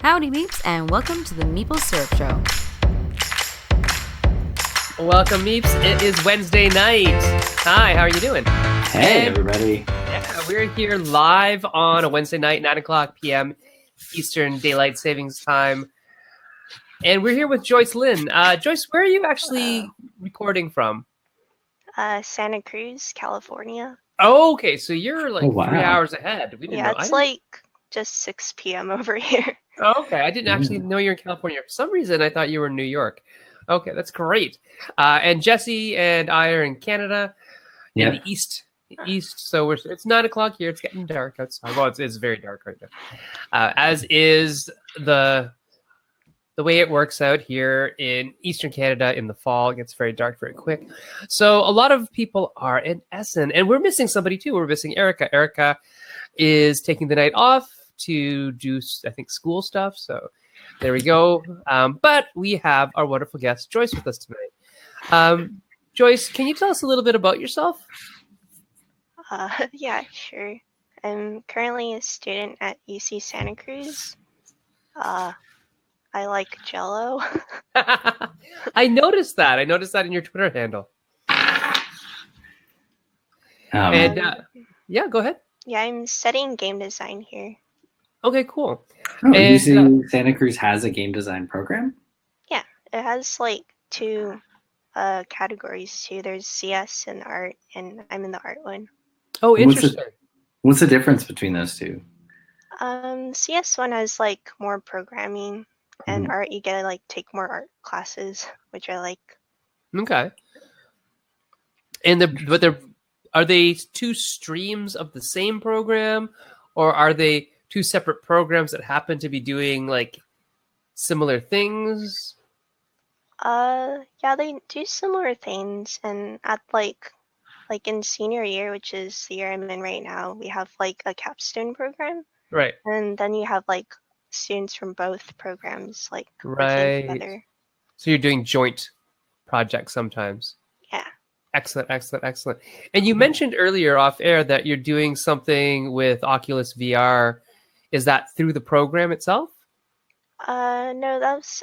Howdy Meeps, and welcome to the Meeple Syrup Show. Welcome, Meeps. It is Wednesday night. Hi, how are you doing? Hey, everybody. Yeah, we're here live on a Wednesday night, 9 o'clock p.m. Eastern Daylight Savings Time. And we're here with Joyce Lin. Joyce, where are you actually recording from? Santa Cruz, California. Oh, okay. So you're like 3 wow. hours ahead. We didn't know. It's like just 6 p.m. over here. Oh, okay. I didn't actually know you're in California. For some reason, I thought you were in New York. Okay, that's great. And Jesse and I are in Canada, in the east. So it's 9 o'clock here. It's getting dark outside. Well, it's very dark right now. As is the way it works out here in Eastern Canada in the fall. It gets very dark very quick. So a lot of people are in Essen, and we're missing somebody too. We're missing Erica. Erica is taking the night off to do, I think, school stuff. So there we go. But we have our wonderful guest, Joyce, with us tonight. Joyce, can you tell us a little bit about yourself? Yeah, sure. I'm currently a student at UC Santa Cruz. I like Jell-O. I noticed that. I noticed that in your Twitter handle. Yeah, go ahead. Yeah, I'm studying game design here. Okay, cool. Oh, UC Santa Cruz has a game design program? Yeah, it has like two categories too. There's CS and art, and I'm in the art one. Oh, interesting. What's the difference between those two? CS one has like more programming, and art you get to like take more art classes, which I like. Okay. And are they two streams of the same program, or are they two separate programs that happen to be doing like similar things? Yeah, they do similar things, and at like in senior year, which is the year I'm in right now, we have like a capstone program. Right. And then you have like students from both programs like working together. So you're doing joint projects sometimes. Yeah. Excellent. And you mentioned earlier off air that you're doing something with Oculus VR. Is that through the program itself? No, that was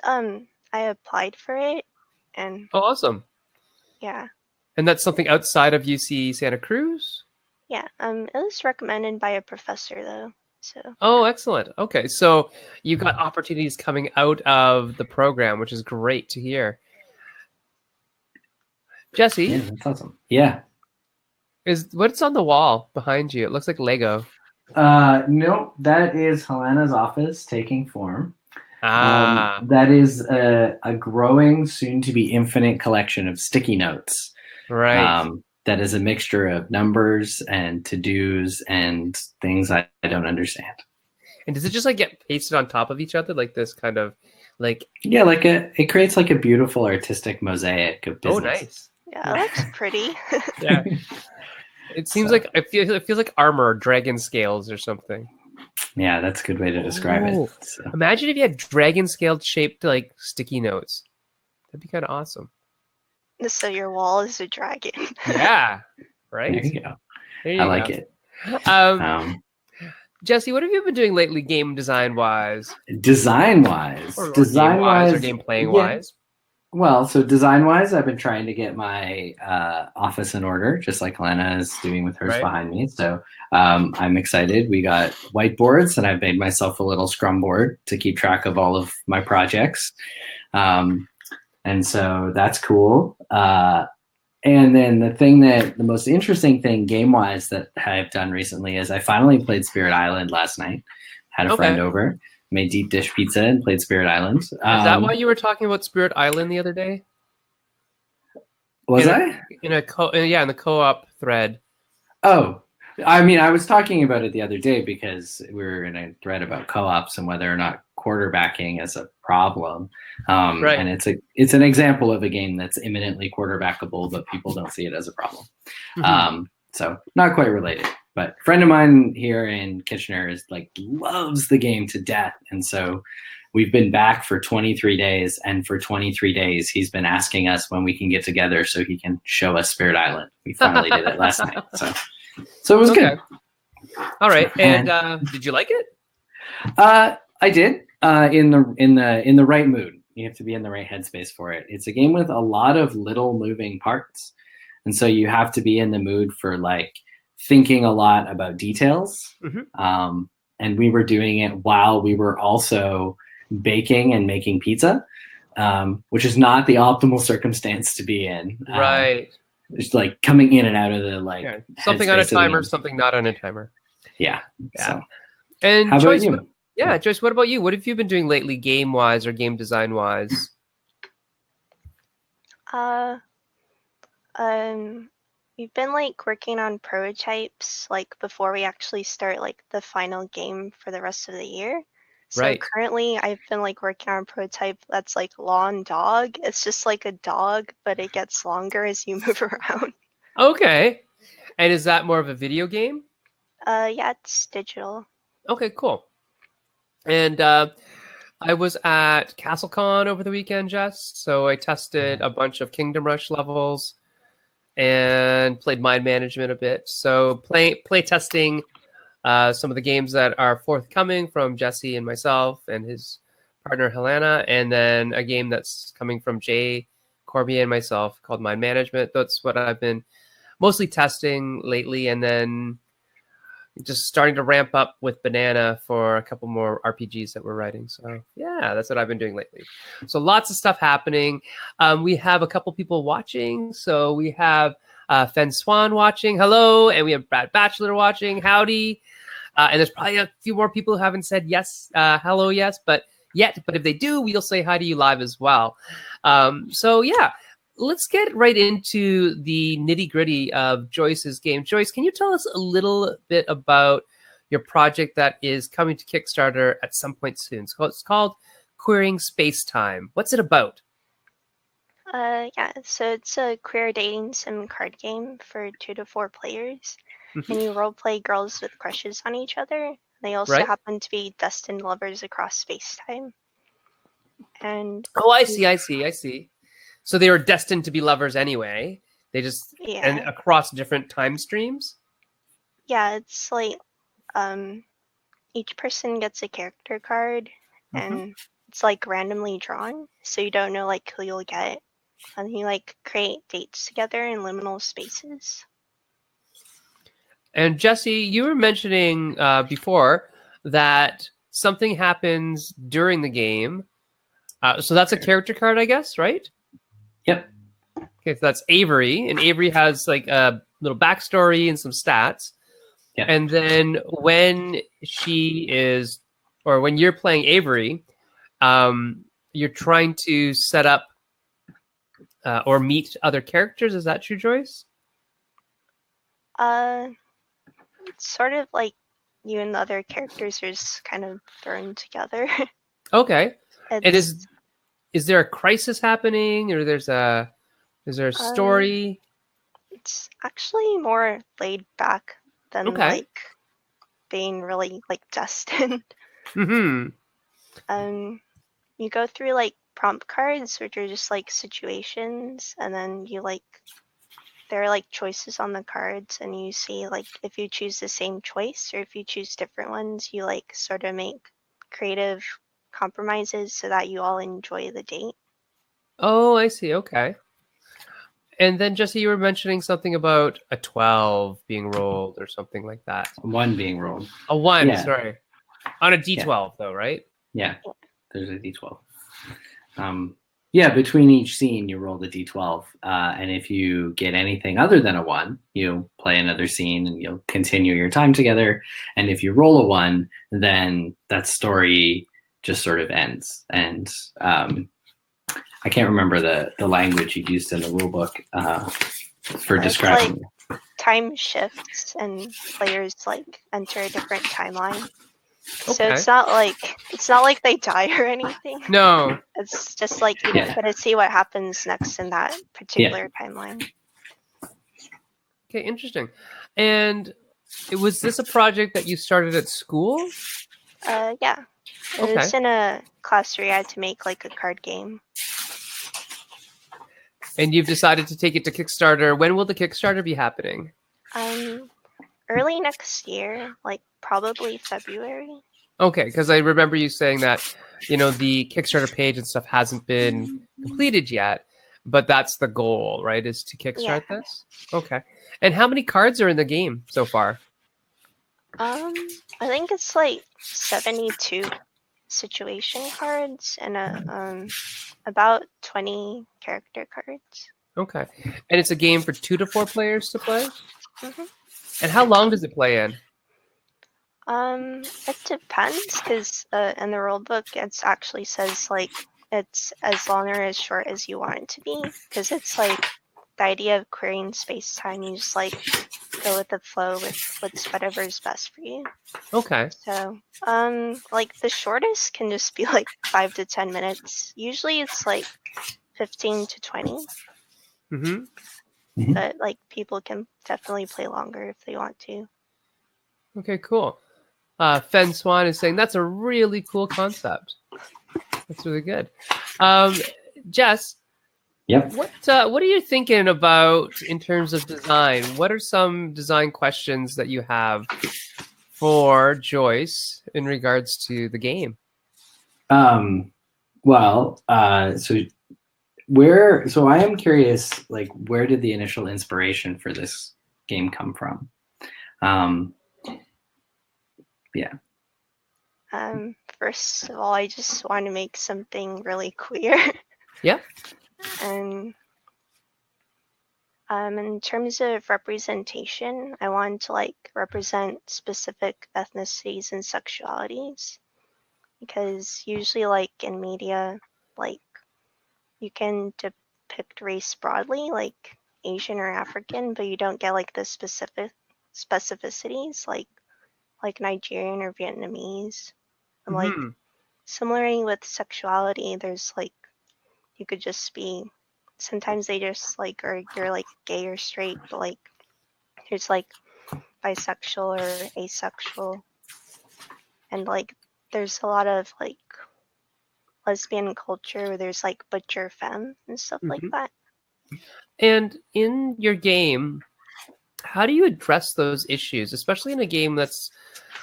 I applied for it, and Oh, awesome. Yeah. And that's something outside of UC Santa Cruz? Yeah. It was recommended by a professor though. So. Oh, excellent. Okay, so you got opportunities coming out of the program, which is great to hear. Jesse? Yeah, that's awesome. Yeah. What's on the wall behind you? It looks like Lego. No, that is Helena's office taking form. That is a growing, soon-to-be infinite collection of sticky notes. Right. That is a mixture of numbers and to-dos and things I don't understand. And does it just like get pasted on top of each other like this kind of like? Yeah, it creates like a beautiful artistic mosaic of business. Oh, nice. Yeah, it looks pretty. Yeah. It seems like it feels like armor or dragon scales or something. Yeah, that's a good way to describe it. So. Imagine if you had dragon scaled shaped like sticky notes. That'd be kind of awesome. So your wall is a dragon. Yeah, right. There you go. I like it. Jesse, what have you been doing lately, game design wise? Design wise, or game playing wise. Well, so design wise, I've been trying to get my office in order, just like Helena is doing with hers behind me. So I'm excited. We got whiteboards, and I've made myself a little Scrum board to keep track of all of my projects. And so that's cool. And then the most interesting thing game-wise that I've done recently is I finally played Spirit Island last night. Had a friend over, made deep dish pizza, and played Spirit Island. Is that why you were talking about Spirit Island the other day? Was in the co-op thread? Oh, I mean, I was talking about it the other day because we were in a thread about co-ops and whether or not quarterbacking is a problem. And it's an example of a game that's imminently quarterbackable, but people don't see it as a problem. So not quite related. But a friend of mine here in Kitchener loves the game to death, and so we've been back for 23 days, and for 23 days he's been asking us when we can get together so he can show us Spirit Island. We finally did it last night, so it was good. All right, and did you like it? I did in the right mood. You have to be in the right headspace for it. It's a game with a lot of little moving parts, and so you have to be in the mood for like thinking a lot about details. And we were doing it while we were also baking and making pizza, which is not the optimal circumstance to be in. Right. It's like coming in and out of the like something on a timer, something not on a timer. Yeah. So. And how Joyce, about you? Joyce, what about you? What have you been doing lately, game wise or game design wise? We've been like working on prototypes like before we actually start like the final game for the rest of the year. So currently I've been like working on a prototype that's like lawn dog. It's just like a dog, but it gets longer as you move around. Okay. And is that more of a video game? Yeah, it's digital. Okay, cool. And I was at CastleCon over the weekend, Jess. So I tested a bunch of Kingdom Rush levels and played Mind Management a bit. So play testing some of the games that are forthcoming from Jesse and myself and his partner Helena, and then a game that's coming from Jay, Corby, and myself called Mind Management. That's what I've been mostly testing lately, and then just starting to ramp up with Banana for a couple more RPGs that we're writing. So yeah, that's what I've been doing lately. So lots of stuff happening. We have a couple people watching. So we have Fen Swan watching. Hello. And we have Brad Batchelor watching. Howdy. And there's probably a few more people who haven't said yes, hello, yes, but if they do, we'll say hi to you live as well. So yeah, let's get right into the nitty gritty of Joyce's game. Joyce, can you tell us a little bit about your project that is coming to Kickstarter at some point soon? So it's called Queering Space Time. What's it about? Yeah, so it's a queer dating sim card game for 2 to 4 players. And you roleplay girls with crushes on each other. They also happen to be destined lovers across space-time. And I see. So they were destined to be lovers anyway. They just and across different time streams. Yeah, it's like each person gets a character card, and it's like randomly drawn, so you don't know like who you'll get, and you like create dates together in liminal spaces. And Jesse, you were mentioning before that something happens during the game. So that's a character card, I guess, right? Yep. Okay, so that's Avery, and Avery has like a little backstory and some stats. Yeah. And then when when you're playing Avery, you're trying to set up or meet other characters. Is that true, Joyce? It's sort of like you and the other characters are just kind of thrown together. Okay. And is there a crisis happening, or is there a story? It's actually more laid back than like being really like destined. You go through like prompt cards, which are just like situations, and then you like there are like choices on the cards, and you see like if you choose the same choice or if you choose different ones, you like sort of make creative compromises so that you all enjoy the date. Oh, I see. Okay. And then, Jesse, you were mentioning something about a 12 being rolled or something like that. A 1 being rolled. A 1, sorry. On a D12, though, right? Yeah, there's a D12. Between each scene, you roll the D12. And if you get anything other than a 1, you play another scene and you'll continue your time together. And if you roll a 1, then that story just sort of ends. And I can't remember the language you used in the rule book for describing like time shifts and players like enter a different timeline. Okay. So it's not like they die or anything. No. It's just like you get to see what happens next in that particular timeline. Okay, interesting. And was this a project that you started at school? Yeah. It was in a class where you had to make like a card game. And you've decided to take it to Kickstarter. When will the Kickstarter be happening? Early next year, like probably February. Okay, because I remember you saying that, the Kickstarter page and stuff hasn't been completed yet, but that's the goal, right? Is to kickstart this? Okay. And how many cards are in the game so far? I think it's like 72 situation cards and about 20 character cards. Okay. And it's a game for 2 to 4 players to play? Mm-hmm. And how long does it play in? It depends, because in the rule book it actually says like it's as long or as short as you want it to be, because it's like the idea of querying space time. You just like go with the flow with whatever is best for you. Okay. So, like the shortest can just be like 5 to 10 minutes. Usually it's like 15 to 20. Mm-hmm. But like people can definitely play longer if they want to. Okay, cool. Fen Swan is saying that's a really cool concept. That's really good. Jess, Yep. what are you thinking about in terms of design? What are some design questions that you have for Joyce in regards to the game? Well, so I am curious, like, where did the initial inspiration for this game come from? Yeah. First of all, I just want to make something really queer. Yeah. And in terms of representation, I want to like represent specific ethnicities and sexualities, because usually like in media, like you can depict race broadly, like Asian or African, but you don't get like the specific specificities like Nigerian or Vietnamese. And like Mm-hmm. similarly with sexuality, there's like you could just be, sometimes they just like, or you're like gay or straight, but like there's like bisexual or asexual, and like there's a lot of like lesbian culture where there's like butcher femme and stuff like Mm-hmm. that. And in your game, how do you address those issues, especially in a game that's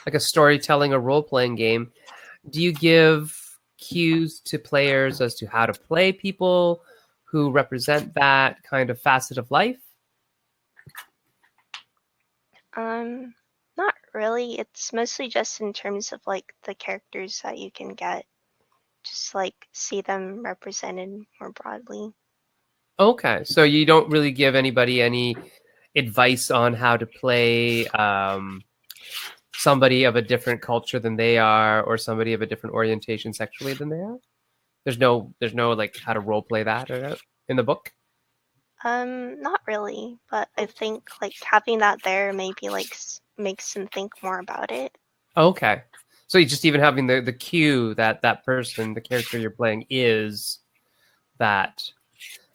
like a storytelling or role-playing game? Do you give cues to players as to how to play people who represent that kind of facet of life? Not really. It's mostly just in terms of like the characters that you can get, just like see them represented more broadly. Okay, so you don't really give anybody any advice on how to play somebody of a different culture than they are, or somebody of a different orientation sexually than they are? There's no like how to role play that in the book? Not really, but I think like having that there maybe like makes them think more about it. Okay. So you just even having the cue that that person, the character you're playing, is that,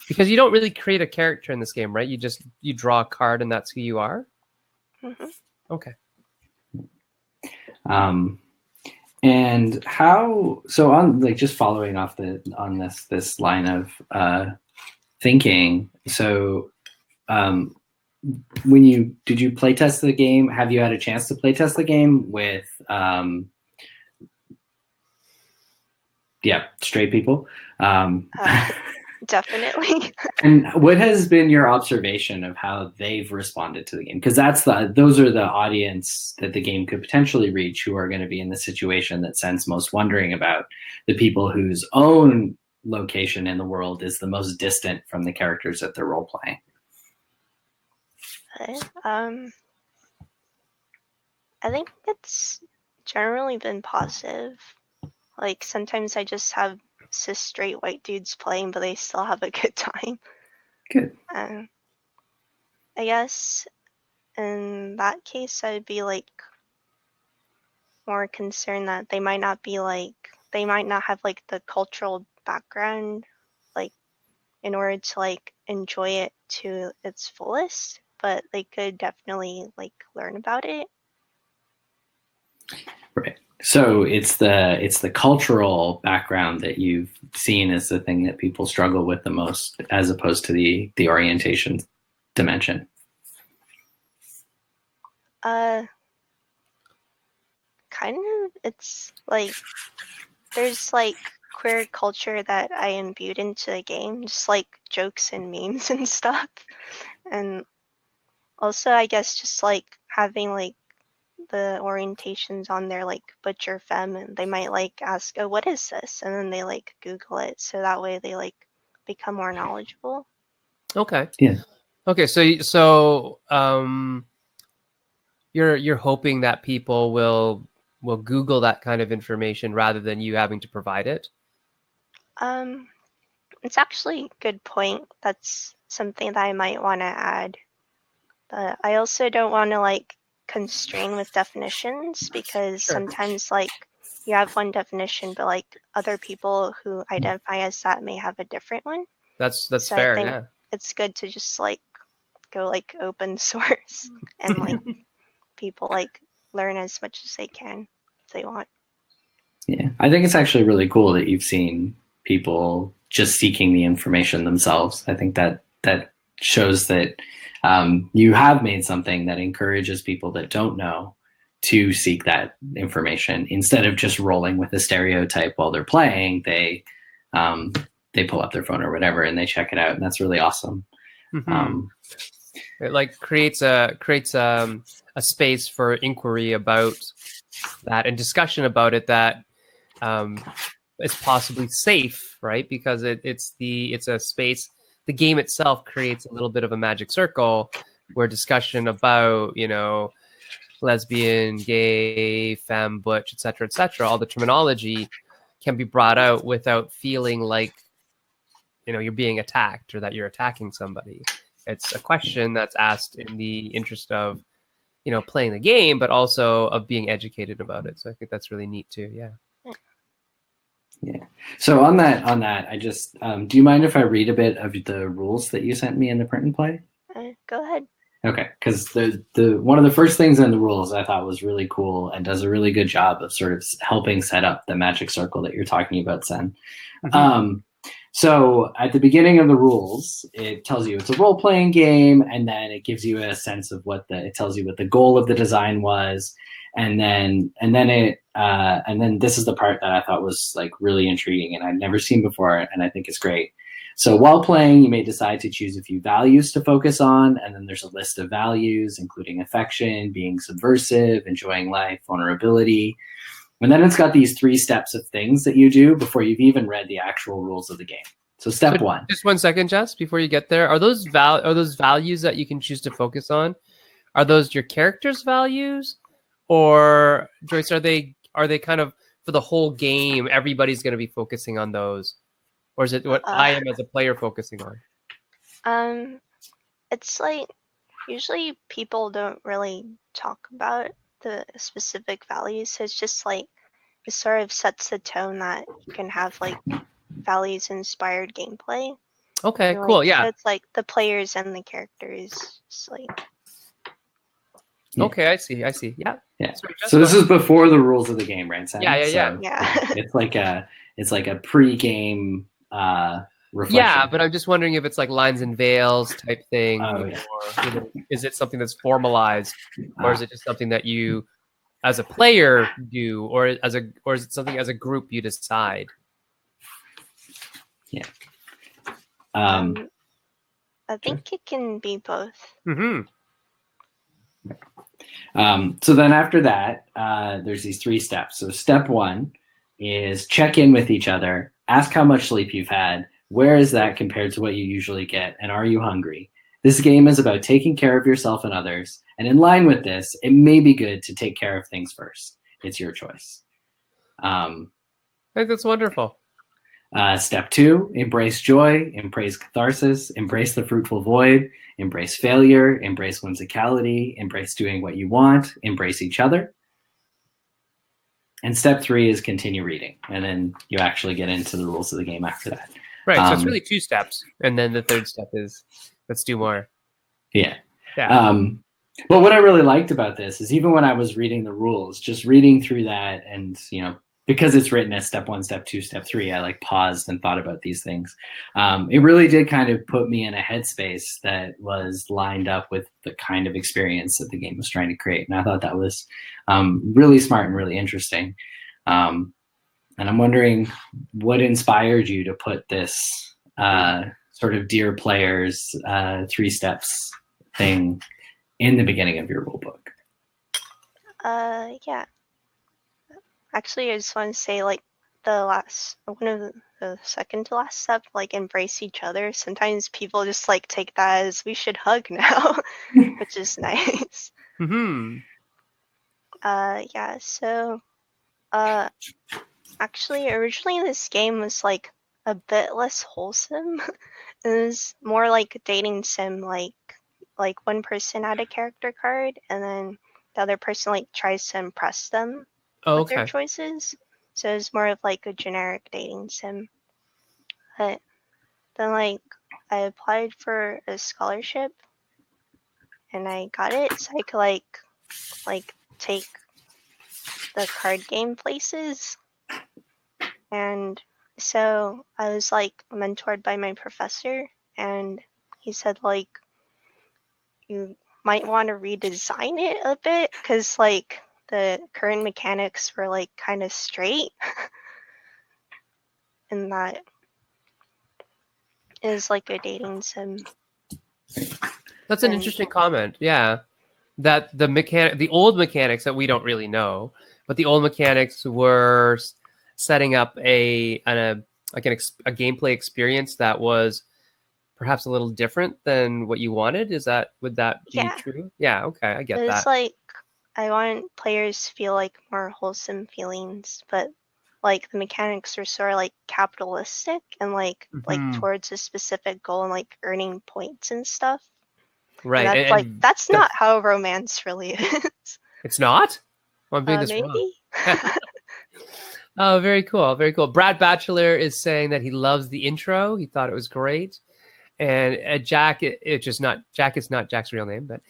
because you don't really create a character in this game, right? You draw a card and that's who you are. Mm-hmm. Okay. And how? So on like just following off on this line of thinking. So when did you play test the game? Have you had a chance to play test the game with straight people? Definitely. And what has been your observation of how they've responded to the game? Because those are the audience that the game could potentially reach, who are going to be in the situation that Sen's most wondering about, the people whose own location in the world is the most distant from the characters that they're role playing. I think it's generally been positive. Like sometimes I just have cis straight white dudes playing, but they still have a good time. Good. I guess in that case, I'd be like more concerned that they might not have like the cultural background, like in order to like enjoy it to its fullest, but they could definitely like learn about it. Right. So it's the cultural background that you've seen as the thing that people struggle with the most, as opposed to the orientation dimension. Kind kind of. It's like there's like queer culture that I imbued into the game, just like jokes and memes and stuff. And also, I guess just like having like the orientations on there, like butcher femme, and they might like ask, "Oh, what is this?" And then they like Google it, so that way they like become more knowledgeable. Okay. Yeah. Okay. So you're hoping that people will Google that kind of information rather than you having to provide it. It's actually a good point. That's something that I might want to add. But I also don't want to like constrain with definitions, because Sure. sometimes like you have one definition, but like other people who identify as that may have a different one. That's So fair. I think Yeah. it's good to just like go like open source and like people like learn as much as they can if they want. Yeah, I think it's actually really cool that you've seen people just seeking the information themselves. I think that shows that you have made something that encourages people that don't know to seek that information instead of just rolling with a stereotype while they're playing. They pull up their phone or whatever and they check it out, and that's really awesome. Mm-hmm. It like creates a space for inquiry about that and discussion about it that is possibly safe, right? Because it's a space. The game itself creates a little bit of a magic circle where discussion about, you know, lesbian, gay, femme, butch, etc., all the terminology can be brought out without feeling like, you know, you're being attacked or that you're attacking somebody. It's a question that's asked in the interest of, you know, playing the game, but also of being educated about it. So I think that's really neat too. Yeah. Yeah. So on that, I just do you mind if I read a bit of the rules that you sent me in the print and play? Go ahead. Okay, because the one of the first things in the rules I thought was really cool and does a really good job of sort of helping set up the magic circle that you're talking about, Sen. Mm-hmm. So at the beginning of the rules, it tells you it's a role-playing game, and then it gives you a sense of it tells you what the goal of the design was, and then this is the part that I thought was like really intriguing and I'd never seen before, and I think it's great. So while playing, you may decide to choose a few values to focus on, and then there's a list of values, including affection, being subversive, enjoying life, vulnerability. And then it's got these 3 steps of things that you do before you've even read the actual rules of the game. So step 1. Just 1 second, Jess, before you get there. Are those values that you can choose to focus on? Are those your character's values? Or, Joyce, are they kind of for the whole game, everybody's going to be focusing on those? Or is it what I am as a player focusing on? It's like usually people don't really talk about the specific values. So it's just like it sort of sets the tone that you can have like values inspired gameplay. Okay, like, cool. Yeah. So it's like the players and the characters. Just like. Yeah. Okay, I see. Yeah. Yeah. So this is before the rules of the game, right, Sam? Yeah. It's like a pre-game reflection. Yeah, but I'm just wondering if it's like lines and veils type thing, oh, yeah. or you know, is it something that's formalized, or is it just something that you, as a player, do, or is it something as a group you decide? Yeah. I think it can be both. Mm-hmm. So then after that, there's these 3 steps. So step 1 is check in with each other, ask how much sleep you've had, where is that compared to what you usually get, and are you hungry? This game is about taking care of yourself and others, and in line with this, it may be good to take care of things first. It's your choice. I think that's wonderful. Step 2, embrace joy, embrace catharsis, embrace the fruitful void, embrace failure, embrace whimsicality, embrace doing what you want, embrace each other. And step 3 is continue reading. And then you actually get into the rules of the game after that. Right, so it's really 2 steps. And then the 3rd step is, let's do more. Yeah. Yeah. But what I really liked about this is even when I was reading the rules, just reading through that and, you know, because it's written as step 1, step 2, step 3, I like paused and thought about these things. It really did kind of put me in a headspace that was lined up with the kind of experience that the game was trying to create. And I thought that was really smart and really interesting. And I'm wondering what inspired you to put this sort of Dear Players 3 steps thing in the beginning of your rule book. Yeah. Actually, I just want to say, like, one of the second to last step, like, embrace each other. Sometimes people just, like, take that as we should hug now, which is nice. Mm-hmm. Yeah, so, actually, originally this game was, like, a bit less wholesome. It was more like a dating sim, like one person had a character card, and then the other person, like, tries to impress them with their choices. So it's more of like a generic dating sim. But then, like, I applied for a scholarship and I got it, so I could like take the card game places. And so I was like mentored by my professor, and he said, like, you might want to redesign it a bit because, like, the current mechanics were like kind of straight. And that is like a dating sim. That's an interesting comment. Yeah, that the old mechanics that we don't really know, but the old mechanics were setting up a gameplay experience that was perhaps a little different than what you wanted. Would that be true? Yeah. Okay, I get that. It's like I want players to feel like more wholesome feelings, but like the mechanics are sort of like capitalistic and like towards a specific goal and like earning points and stuff. Right. And that's that's not how romance really is. It's not? Well, I'm doing this maybe? wrong. Oh, very cool. Very cool. Brad Batchelor is saying that he loves the intro. He thought it was great. And Jack, Jack is not Jack's real name, but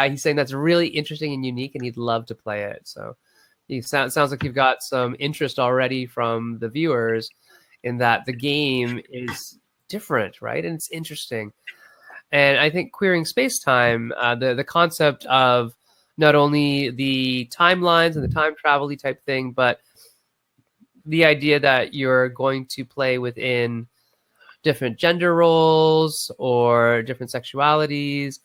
he's saying that's really interesting and unique, and he'd love to play it. So it sounds like you've got some interest already from the viewers in that the game is different, right? And it's interesting. And I think queering space-time, the concept of not only the timelines and the time travel-y type thing, but the idea that you're going to play within different gender roles or different sexualities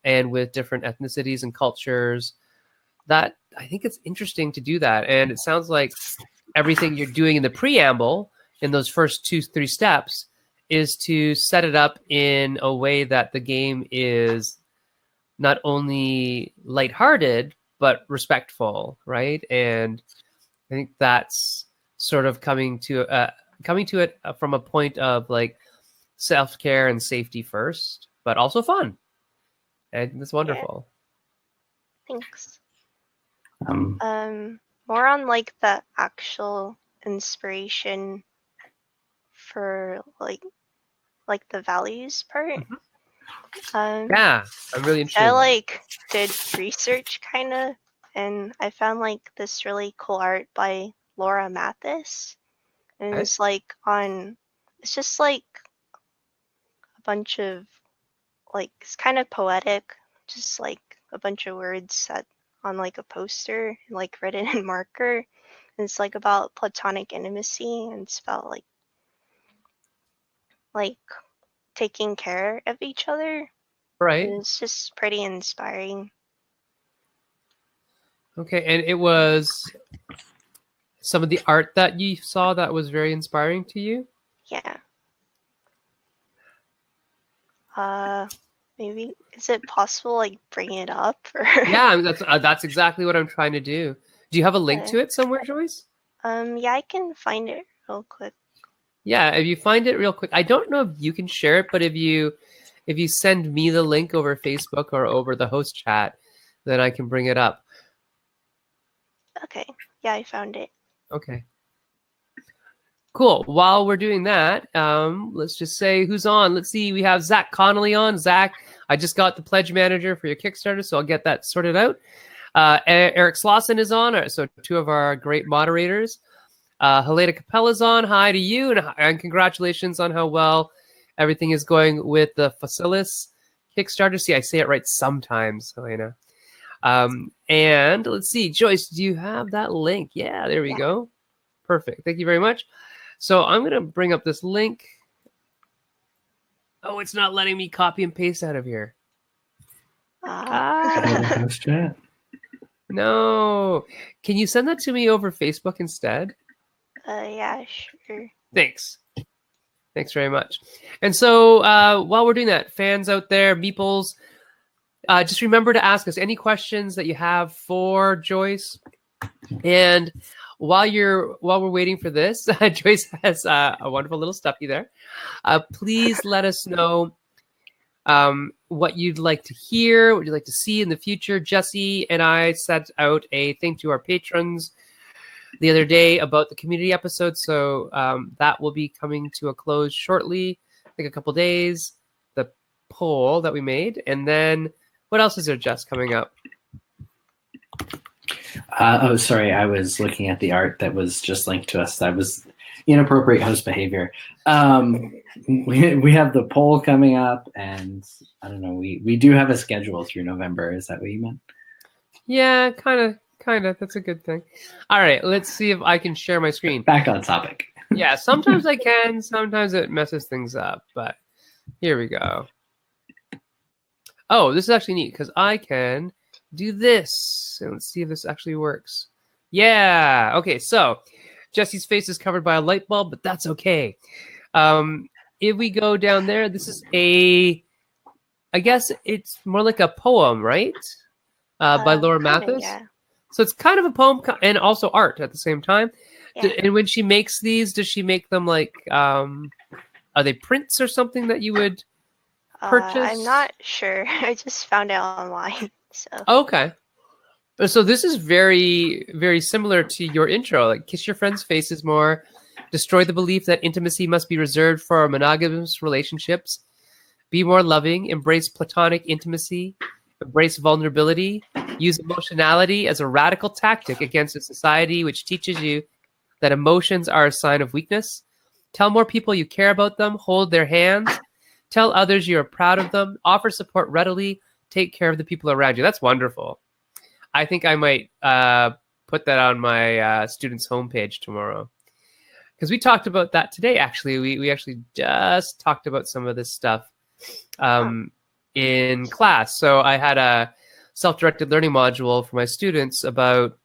and with different ethnicities and cultures, that I think it's interesting to do that. And it sounds like everything you're doing in the preamble in those first 2-3 steps is to set it up in a way that the game is not only lighthearted, but respectful, right? And I think that's sort of coming to it from a point of like self-care and safety first, but also fun. And it's wonderful. Yeah. Thanks. More on like the actual inspiration for like the values part. Yeah, I'm really interested. I like did research kind of, and I found like this really cool art by Laura Mathis, and it's like it's just like a bunch of like, it's kind of poetic, just like a bunch of words set on like a poster, like written in marker. And it's like about platonic intimacy, and it's about like taking care of each other. Right. And it's just pretty inspiring. Okay, and it was some of the art that you saw that was very inspiring to you? Yeah. Maybe is it possible like bring it up? Or... Yeah, that's exactly what I'm trying to do. Do you have a link to it somewhere, Joyce? Yeah, I can find it real quick. Yeah, if you find it real quick, I don't know if you can share it, but if you send me the link over Facebook or over the host chat, then I can bring it up. Okay. Yeah, I found it. Okay. Cool. While we're doing that, let's just say who's on. Let's see. We have Zach Connolly on. Zach, I just got the pledge manager for your Kickstarter, so I'll get that sorted out. Eric Slauson is on. So 2 of our great moderators. Helena Capella's on. Hi to you, and congratulations on how well everything is going with the Facilis Kickstarter. See, I say it right sometimes, Helena. And let's see, Joyce, do you have that link? Yeah, there we go. Perfect. Thank you very much. So I'm going to bring up this link. Oh, it's not letting me copy and paste out of here. No. Can you send that to me over Facebook instead? Yeah, sure. Thanks. Thanks very much. And so while we're doing that, fans out there, Meeples, just remember to ask us any questions that you have for Joyce. And while we're waiting for this, Joyce has a wonderful little stuffy there. Please let us know what you'd like to hear, what you'd like to see in the future. Jesse and I sent out a thing to our patrons the other day about the community episode, so that will be coming to a close shortly, I think a couple days. The poll that we made, and then what else is there, Jess, coming up? Oh, sorry, I was looking at the art that was just linked to us. That was inappropriate host behavior. We have the poll coming up, and I don't know. We do have a schedule through November. Is that what you meant? Yeah, kind of. That's a good thing. All right, let's see if I can share my screen. Back on topic. Yeah, sometimes I can. Sometimes it messes things up, but here we go. Oh, this is actually neat because I can do this. And let's see if this actually works. Yeah. Okay, so Jesse's face is covered by a light bulb, but that's okay. If we go down there, this is I guess it's more like a poem, right? By Laura Mathis. Yeah. So it's kind of a poem and also art at the same time. Yeah. And when she makes these, does she make them like, are they prints or something that you would purchase? I'm not sure. I just found it online. So. Okay. So this is very, very similar to your intro. Like, kiss your friends' faces more, destroy the belief that intimacy must be reserved for monogamous relationships, be more loving, embrace platonic intimacy, embrace vulnerability, use emotionality as a radical tactic against a society which teaches you that emotions are a sign of weakness. Tell more people you care about them, hold their hands, tell others you are proud of them, offer support readily, take care of the people around you. That's wonderful. I think I might put that on my students' homepage tomorrow. Because we talked about that today, actually. We actually just talked about some of this stuff in class. So I had a self-directed learning module for my students about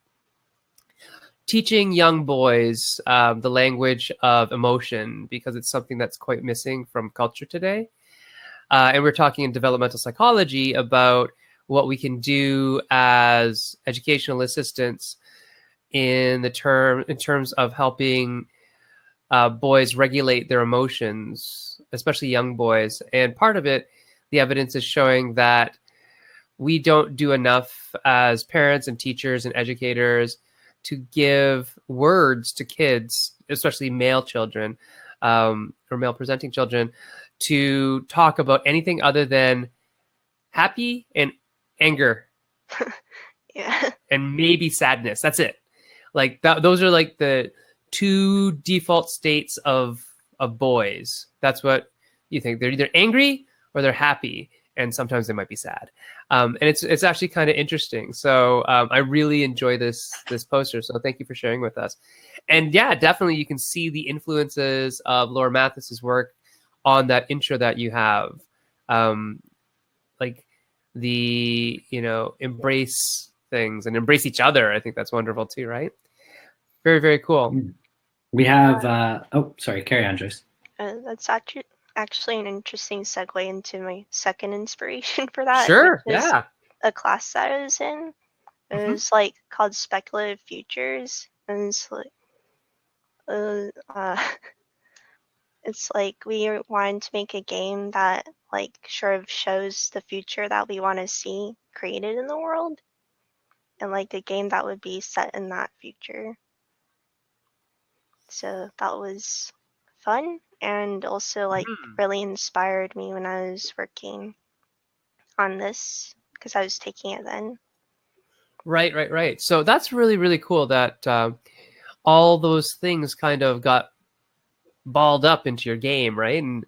teaching young boys the language of emotion, because it's something that's quite missing from culture today. And we're talking in developmental psychology about what we can do as educational assistants in terms of helping boys regulate their emotions, especially young boys. And part of it, the evidence is showing that we don't do enough as parents and teachers and educators to give words to kids, especially male children or male presenting children, to talk about anything other than happy and anger. Yeah. And maybe sadness. That's it. Like those are like the two default states of boys. That's what you think. They're either angry or they're happy, and sometimes they might be sad. And it's actually kind of interesting. So I really enjoy this poster. So thank you for sharing with us. And yeah, definitely you can see the influences of Laura Mathis's work on that intro that you have. Like the, embrace things and embrace each other. I think that's wonderful too, right? Very, very cool. We have, sorry, carry on, Joyce. That's actually an interesting segue into my second inspiration for that. Sure, yeah. A class that I was in. It was like called Speculative Futures, and it's like, it's like we wanted to make a game that like sort of shows the future that we want to see created in the world, and like a game that would be set in that future. So that was fun, and also like really inspired me when I was working on this, because I was taking it then. Right. So that's really, really cool that all those things kind of got balled up into your game, right? And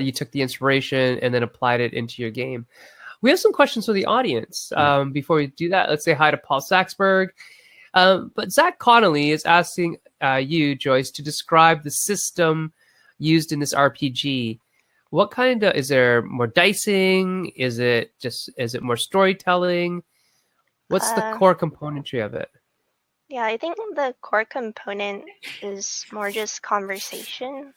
you took the inspiration and then applied it into your game. We have some questions for the audience. Before we do that, let's say hi to Paul Saxberg. But Zach Connolly is asking you, Joyce, to describe the system used in this RPG. What kind of, is there more dicing? Is it more storytelling? What's the core componentry of it? Yeah, I think the core component is more just conversation.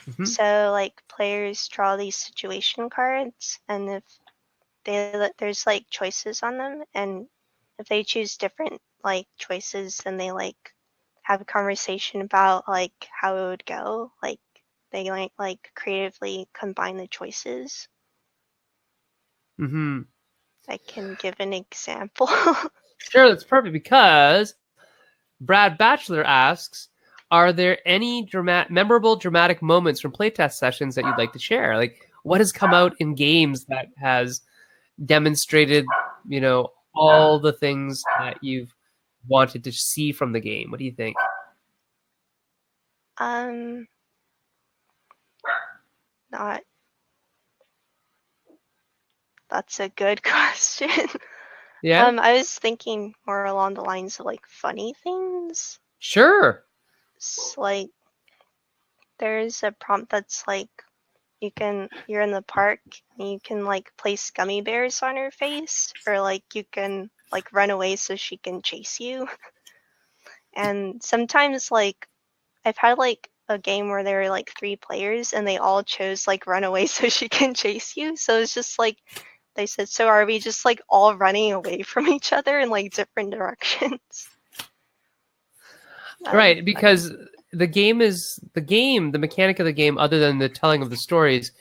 Mm-hmm. So like players draw these situation cards, and if there's like choices on them, and if they choose different like choices, then they like have a conversation about like how it would go. Like they like creatively combine the choices. Mm-hmm. I can give an example. Sure, that's perfect, because Brad Batchelor asks, are there any memorable dramatic moments from playtest sessions that you'd like to share? Like, what has come out in games that has demonstrated, all the things that you've wanted to see from the game? What do you think? Not. That's a good question. Yeah. I was thinking more along the lines of like funny things. Sure. It's like there's a prompt that's like you're in the park and you can like place gummy bears on her face, or like you can like run away so she can chase you. And sometimes like I've had like a game where there were like 3 players and they all chose like run away so she can chase you. So it's just like they said, so are we just like all running away from each other in like different directions? Right, because the mechanic of the game, other than the telling of the stories,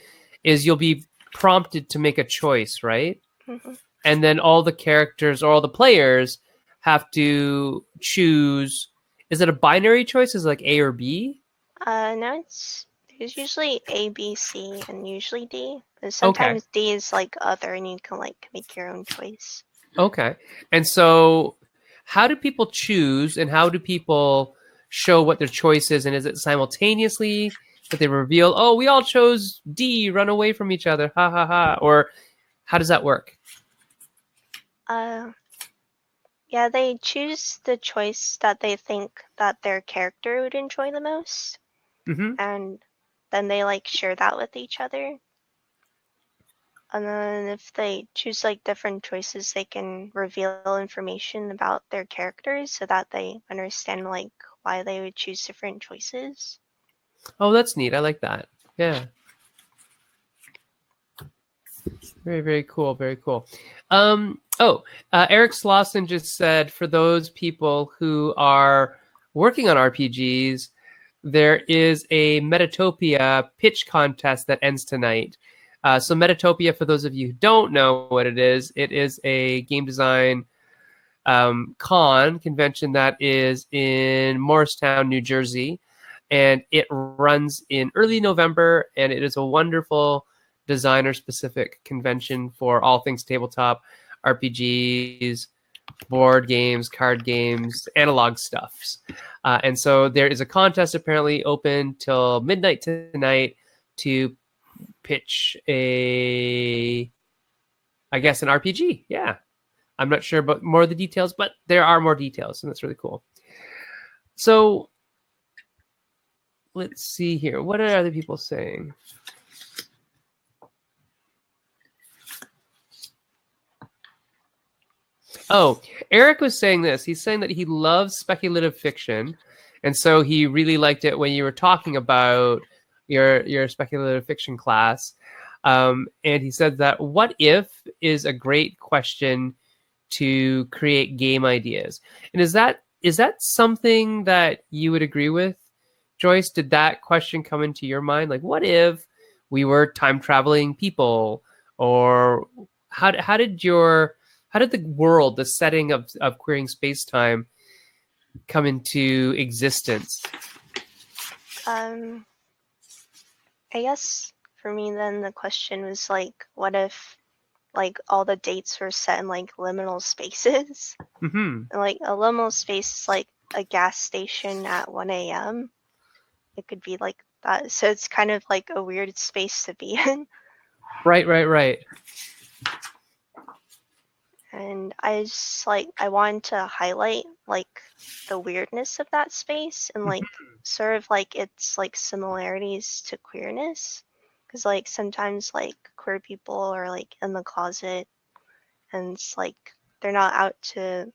is you'll be prompted to make a choice, right? Mm-hmm. And then all the characters or all the players have to choose. Is it a binary choice? Is it like A or B? No, there's usually A, B, C, and usually D. And sometimes D is like other, and you can like make your own choice. Okay. And so how do people choose, and how do people show what their choice is? And is it simultaneously that they reveal, oh, we all chose D, run away from each other, ha ha ha? Or how does that work? Yeah, they choose the choice that they think that their character would enjoy the most. Mm-hmm. And then they like share that with each other. And then if they choose like different choices, they can reveal information about their characters so that they understand like why they would choose different choices. Oh, that's neat. I like that. Yeah. Very, very cool. Very cool. Eric Slauson just said, for those people who are working on RPGs, there is a Metatopia pitch contest that ends tonight. So Metatopia, for those of you who don't know what it is a game design convention that is in Morristown, New Jersey. And it runs in early November, and it is a wonderful designer-specific convention for all things tabletop, RPGs, board games, card games, analog stuffs. And so there is a contest apparently open till midnight tonight to pitch an RPG. Yeah. I'm not sure about more of the details, but there are more details, and that's really cool. So let's see here. What are other people saying? Oh, Eric was saying this. He's saying that he loves speculative fiction, and so he really liked it when you were talking about your speculative fiction class. And he said that what if is a great question to create game ideas. And is that something that you would agree with, Joyce? Did that question come into your mind? Like, what if we were time traveling people? Or how did the world, the setting of queering space time, come into existence? I guess for me then the question was like, what if like all the dates were set in like liminal spaces? Mm-hmm. And like a liminal space is like a gas station at 1 a.m. It could be like that. So it's kind of like a weird space to be in. Right. And I just like I wanted to highlight like the weirdness of that space and like sort of like its like similarities to queerness, because like sometimes like queer people are like in the closet and it's like they're not out to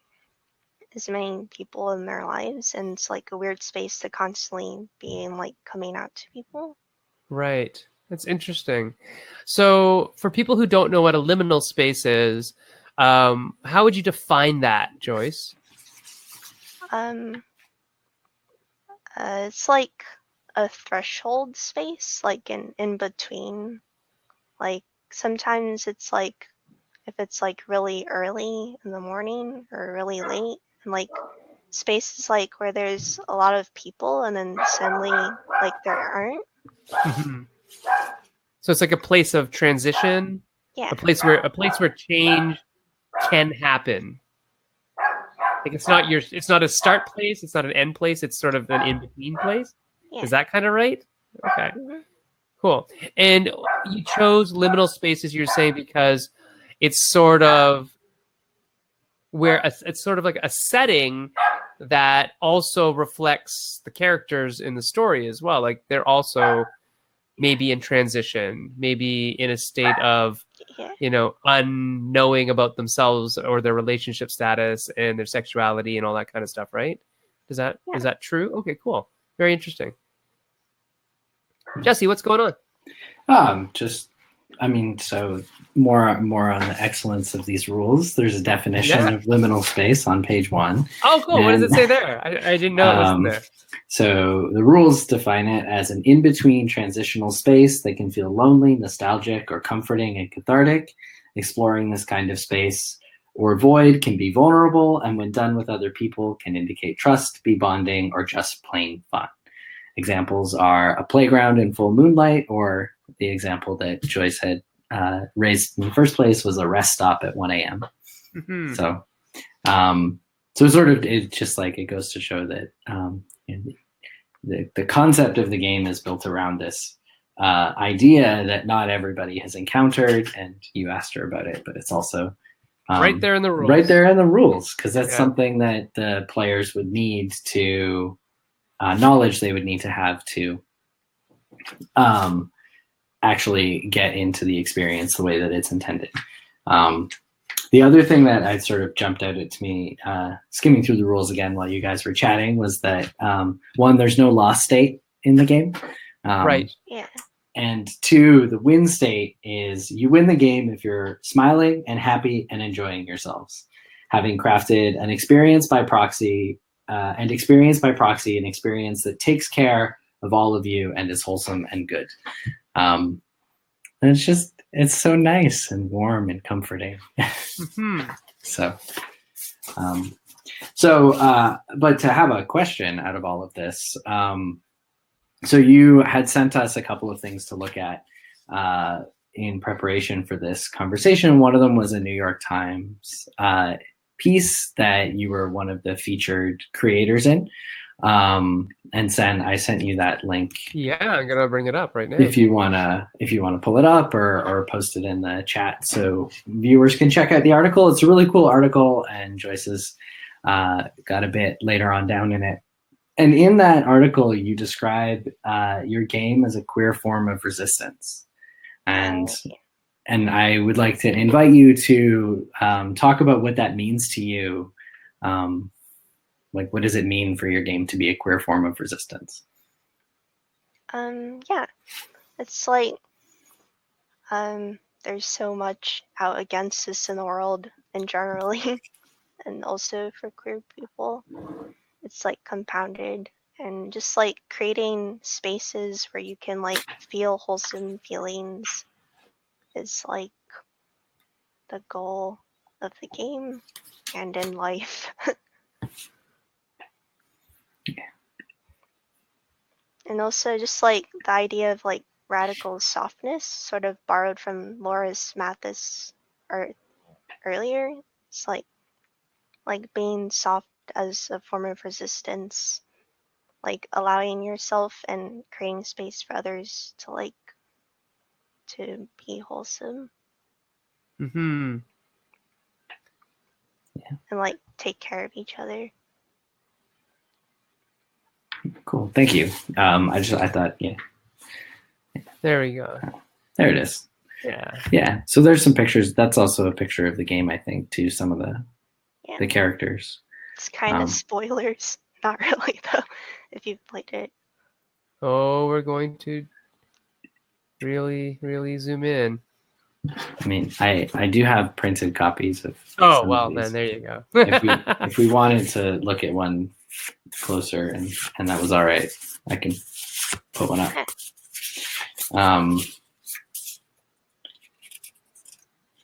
as many people in their lives, and it's like a weird space to constantly be in, like coming out to people. Right. That's interesting. So, for people who don't know what a liminal space is, how would you define that, Joyce? It's like a threshold space, like in between. Like sometimes it's like if it's like really early in the morning or really late, and like spaces like where there's a lot of people and then suddenly like there aren't. Mhm. So it's like a place of transition, Yeah. a place where change can happen. Like it's not a start place, it's not an end place, it's sort of an in between place. Yeah. Is that kind of right? Okay, Mhm. cool. And you chose liminal spaces, you're saying, because it's sort of it's sort of like a setting that also reflects the characters in the story as well. Like they're also maybe in transition, maybe in a state of, Yeah. unknowing about themselves or their relationship status and their sexuality and all that kind of stuff, right? Is that true? Okay, cool. Very interesting. Jesse, what's going on? So more on the excellence of these rules. There's a definition Yeah. of liminal space on page 1. Oh, cool. What does it say there? I didn't know it was in there. So the rules define it as an in-between transitional space that can feel lonely, nostalgic, or comforting and cathartic. Exploring this kind of space or void can be vulnerable, and when done with other people can indicate trust, be bonding, or just plain fun. Examples are a playground in full moonlight, or the example that Joyce had raised in the first place was a rest stop at 1 a.m. Mm-hmm. So it just like it goes to show that the concept of the game is built around this idea that not everybody has encountered, and you asked her about it, but it's also right there in the rules. Right there in the rules, because that's something that the players would need to knowledge they would need to have to actually get into the experience the way that it's intended. The other thing that I sort of jumped out at me, skimming through the rules again while you guys were chatting, was that one, there's no lost state in the game. Right. Yeah. And two, the win state is you win the game if you're smiling and happy and enjoying yourselves, having crafted an experience by proxy, an experience that takes care of all of you and is wholesome and good. And it's so nice and warm and comforting. Mm-hmm. But to have a question out of all of this, so you had sent us a couple of things to look at in preparation for this conversation. One of them was a New York Times piece that you were one of the featured creators in. And Sen, I sent you that link. Yeah, I'm gonna bring it up right now. If you wanna pull it up or post it in the chat so viewers can check out the article. It's a really cool article, and Joyce's got a bit later on down in it. And in that article, you describe your game as a queer form of resistance. And I would like to invite you to talk about what that means to you. Like, what does it mean for your game to be a queer form of resistance? Yeah, it's like there's so much out against this in the world and generally, and also for queer people. It's like compounded, and just like creating spaces where you can like feel wholesome feelings is like the goal of the game and in life. And also just like the idea of like radical softness, sort of borrowed from Laura's Mathis art earlier. It's like being soft as a form of resistance, like allowing yourself and creating space for others to be wholesome. Mm-hmm. And like take care of each other. Cool. Thank you. I thought, yeah. There we go. There it is. Yeah. Yeah. So there's some pictures. That's also a picture of the game, I think, too. Some of the characters. It's kind of spoilers. Not really though, if you've played it. Oh, we're going to really, really zoom in. I mean, I do have printed copies of. Oh well, then there you go. if we wanted to look at one closer and that was all right, I can put one up.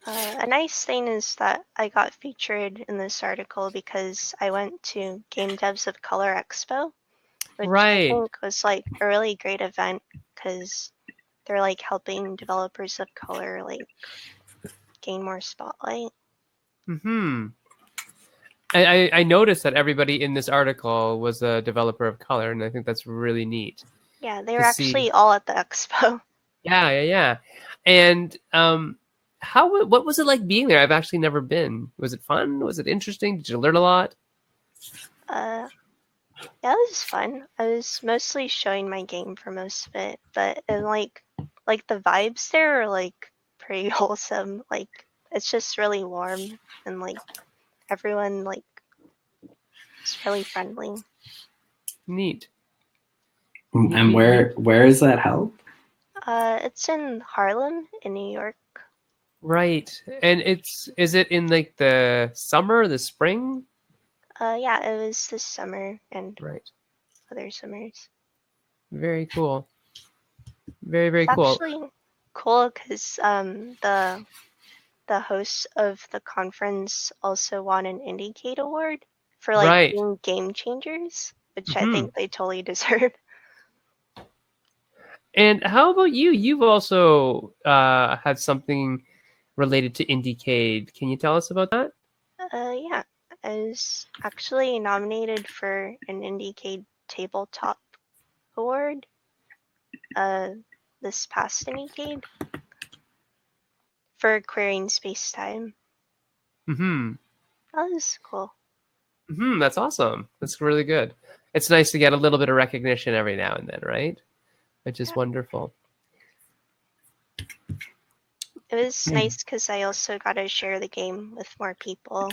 A nice thing is that I got featured in this article because I went to Game Devs of Color Expo, which I think was like a really great event because they're like helping developers of color like gain more spotlight. Mm-hmm. I noticed that everybody in this article was a developer of color, and I think that's really neat. Yeah, they were actually all at the expo. Yeah. And what was it like being there? I've actually never been. Was it fun? Was it interesting? Did you learn a lot? Yeah, it was fun. I was mostly showing my game for most of it, but like the vibes there are like pretty wholesome. Like it's just really warm and like everyone like is really friendly. Neat. And where is that held? It's in Harlem in New York. Right. And is it in like the summer, the spring? Yeah, it was this summer and other summers. Very cool. Very, very it's cool. Actually cool because the host of the conference also won an Indiecade Award for like being game changers, which I think they totally deserve. And how about you? You've also had something related to Indiecade. Can you tell us about that? Yeah, I was actually nominated for an Indiecade Tabletop Award this past Indiecade for querying space-time. Mm-hmm. That was cool. Mm-hmm. That's awesome. That's really good. It's nice to get a little bit of recognition every now and then, right? Which is wonderful. It was nice because I also got to share the game with more people.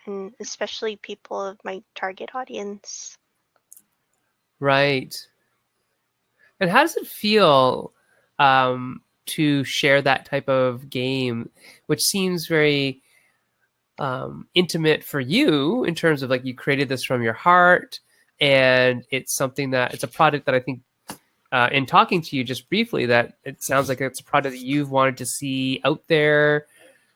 And especially people of my target audience. Right. And how does it feel to share that type of game, which seems very intimate for you in terms of like you created this from your heart, and it's something that it's a product that I think in talking to you just briefly that it sounds like it's a product that you've wanted to see out there,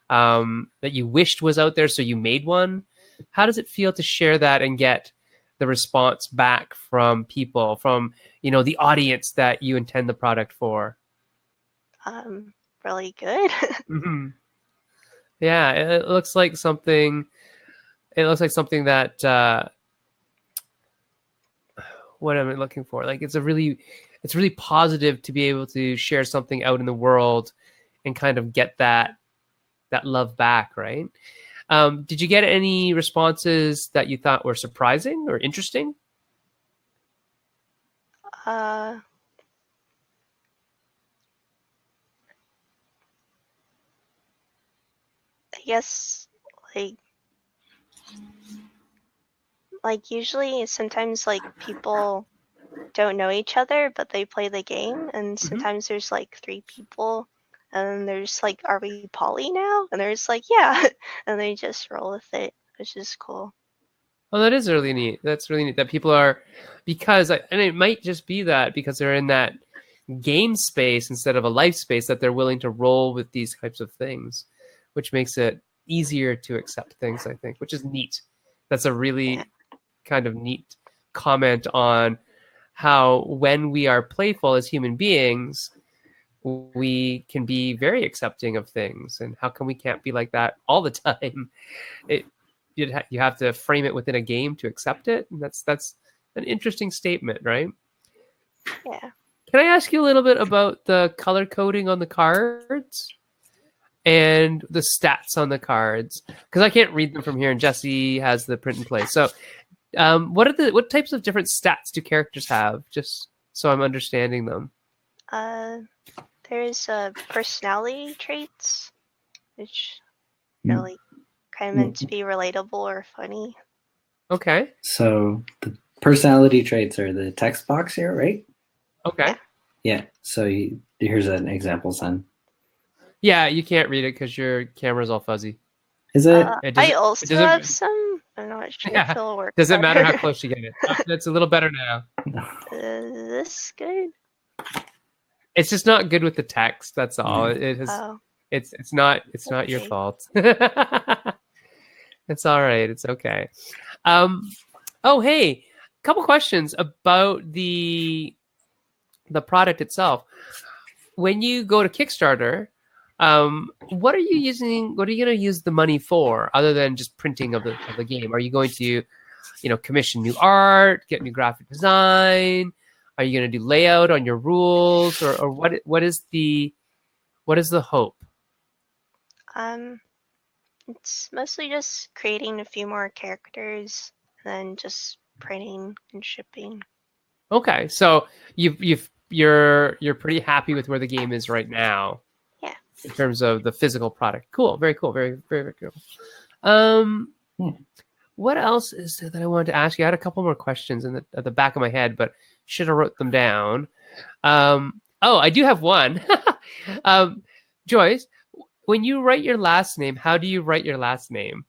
that you wished was out there, so you made one. How does it feel to share that and get the response back from people, from the audience that you intend the product for? Really good. Mm-hmm. Yeah, it looks like something. It looks like something that what am I looking for? Like it's really positive to be able to share something out in the world and kind of get that love back, right? Did you get any responses that you thought were surprising or interesting? I guess like usually sometimes like people don't know each other but they play the game, and sometimes there's like 3 people and there's like, are we poly now? And there's like, yeah, and they just roll with it, which is cool. Oh, that is really neat. That's really neat that people are, and it might just be that because they're in that game space instead of a life space, that they're willing to roll with these types of things, which makes it easier to accept things, I think, which is neat. That's a really kind of neat comment on how when we are playful as human beings, we can be very accepting of things, and how come we can't be like that all the time? you have to frame it within a game to accept it. And that's an interesting statement, right? Yeah. Can I ask you a little bit about the color coding on the cards and the stats on the cards? Because I can't read them from here, and Jesse has the print and play. So, what types of different stats do characters have? Just so I'm understanding them. There's personality traits, which are like kind of meant to be relatable or funny. Okay. So the personality traits are the text box here, right? Okay. Yeah. So here's an example, son. Yeah, you can't read it because your camera's all fuzzy. Is it? I also have some. I'm not sure if it'll work. Doesn't matter how close you get it. It's a little better now. Is this good? It's just not good with the text. That's all. It has. Oh. It's not your fault. It's all right. It's okay. Oh, hey, couple questions about the product itself. When you go to Kickstarter, what are you using? What are you going to use the money for, other than just printing of the game? Are you going to, commission new art, get new graphic design? Are you going to do layout on your rules, or what is the hope? It's mostly just creating a few more characters and then just printing and shipping. Okay, so you're pretty happy with where the game is right now. Yeah. In terms of the physical product. Cool. Very cool. Very, very, very cool. What else is there that I wanted to ask you? I had a couple more questions at the back of my head, but should have wrote them down. I do have one. Joyce, when you write your last name, how do you write your last name?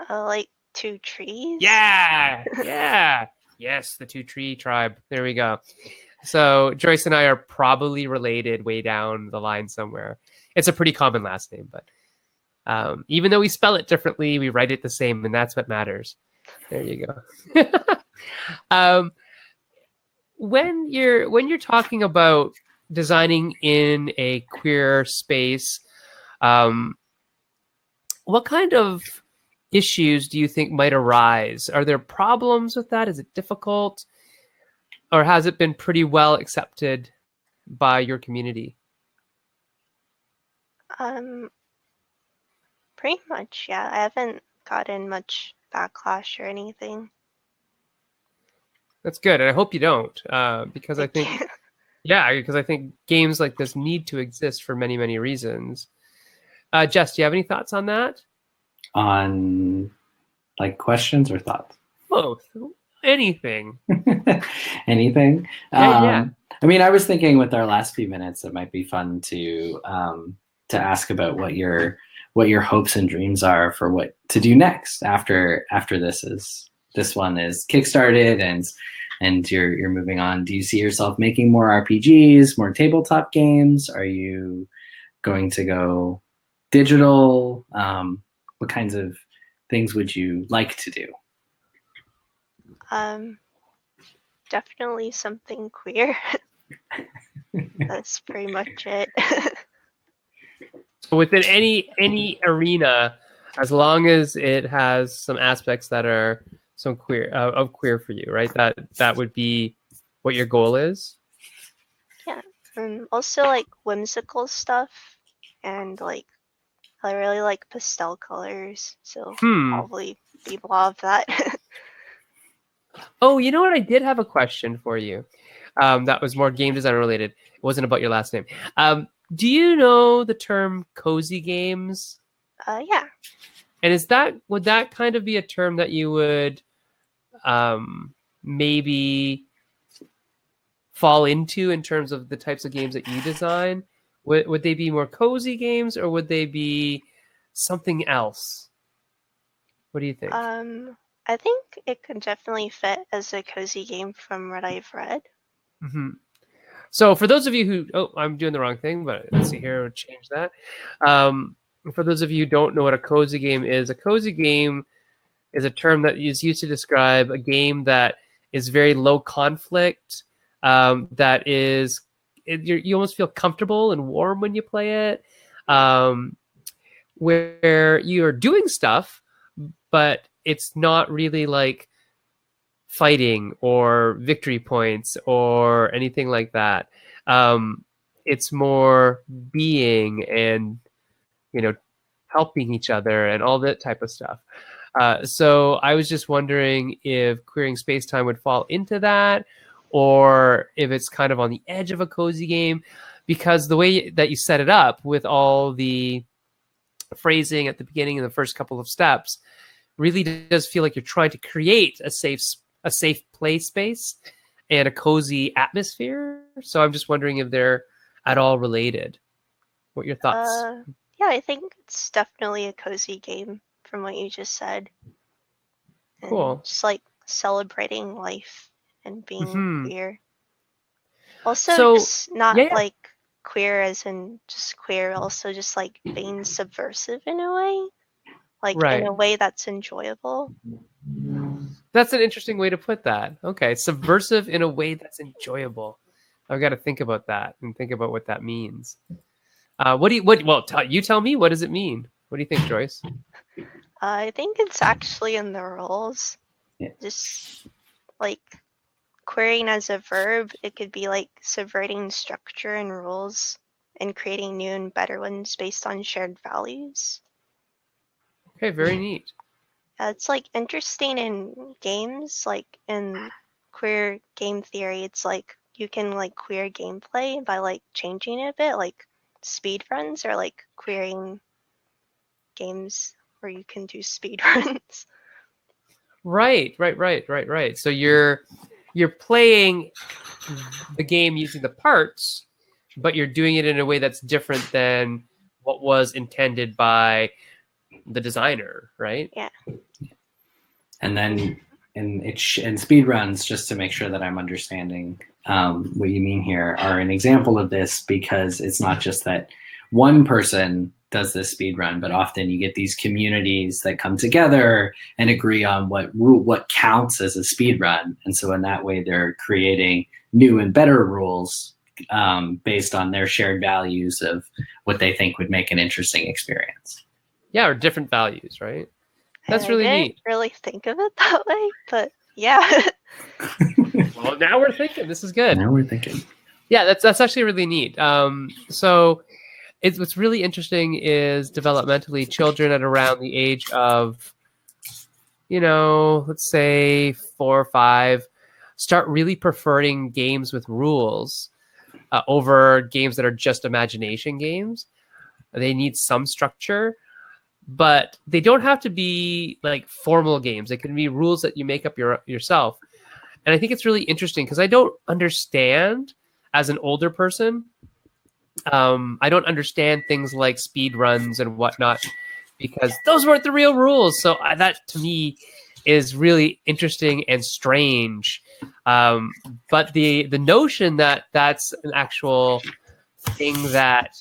Like 2 trees? Yeah. Yeah. Yes, the 2 tree tribe. There we go. So Joyce and I are probably related way down the line somewhere. It's a pretty common last name, but even though we spell it differently, we write it the same, and that's what matters. There you go. When you're talking about designing in a queer space, what kind of issues do you think might arise? Are there problems with that? Is it difficult? Or has it been pretty well accepted by your community? Pretty much, yeah. I haven't gotten much backlash or anything. That's good, and I hope you don't, because I think, because I think games like this need to exist for many, many reasons. Jess, do you have any thoughts on that? On like questions or thoughts? Both. Anything. Anything. Yeah. I mean, I was thinking with our last few minutes, it might be fun to ask about what your hopes and dreams are for what to do next after this one is kickstarted and you're moving on. Do you see yourself making more RPGs, more tabletop games? Are you going to go digital? What kinds of things would you like to do? Definitely something queer. That's pretty much it. So within any arena, as long as it has some aspects that are some queer for you, right? That would be what your goal is. Yeah, and also like whimsical stuff, and like I really like pastel colors, so probably be more of that. Oh, you know what? I did have a question for you. That was more game design related. It wasn't about your last name. Do you know the term cozy games? Yeah. And would that kind of be a term that you would maybe fall into in terms of the types of games that you design? Would they be more cozy games, or would they be something else? What do you think? I think it could definitely fit as a cozy game from what I've read. Mm-hmm. So for those of you I'm doing the wrong thing, but let's see here, we'll change that. For those of you who don't know what a cozy game is a term that is used to describe a game that is very low conflict, that is, you almost feel comfortable and warm when you play it, where you are doing stuff, but it's not really like fighting or victory points or anything like that. It's more being and, helping each other and all that type of stuff. So I was just wondering if queering space-time would fall into that, or if it's kind of on the edge of a cozy game, because the way that you set it up with all the phrasing at the beginning and the first couple of steps really does feel like you're trying to create a safe play space and a cozy atmosphere. So I'm just wondering if they're at all related. What are your thoughts? Yeah, I think it's definitely a cozy game from what you just said. And Cool. just like celebrating life and being queer. Also, So, just not yeah. like queer as in just queer, also just like being subversive in a way. Like in a way that's enjoyable. That's an interesting way to put that. Okay, subversive in a way that's enjoyable. I've got to think about that and think about what that means. You tell me, what does it mean? What do you think, Joyce? I think it's actually in the rules. Yeah. Just like querying as a verb, it could be like subverting structure and rules and creating new and better ones based on shared values. Okay, very neat. It's like interesting in games, like in queer game theory, it's like you can like queer gameplay by like changing it a bit, like speed runs or like queering games where you can do speed runs. Right. So you're playing the game using the parts, but you're doing it in a way that's different than what was intended by the designer, right? Yeah. And then in speed runs, just to make sure that I'm understanding what you mean here, are an example of this, because it's not just that one person does this speed run, but often you get these communities that come together and agree on what counts as a speed run. And so in that way, they're creating new and better rules based on their shared values of what they think would make an interesting experience. Yeah, or different values, right? That's really neat. I didn't really think of it that way, but yeah. Well, now we're thinking. This is good. Now we're thinking. Yeah, that's actually really neat. So what's really interesting is developmentally, children at around the age of, let's say 4 or 5, start really preferring games with rules over games that are just imagination games. They need some structure, but they don't have to be like formal games. They can be rules that you make up yourself. And I think it's really interesting because I don't understand, as an older person, I don't understand things like speed runs and whatnot, because those weren't the real rules. So that to me is really interesting and strange. But the notion that that's an actual thing that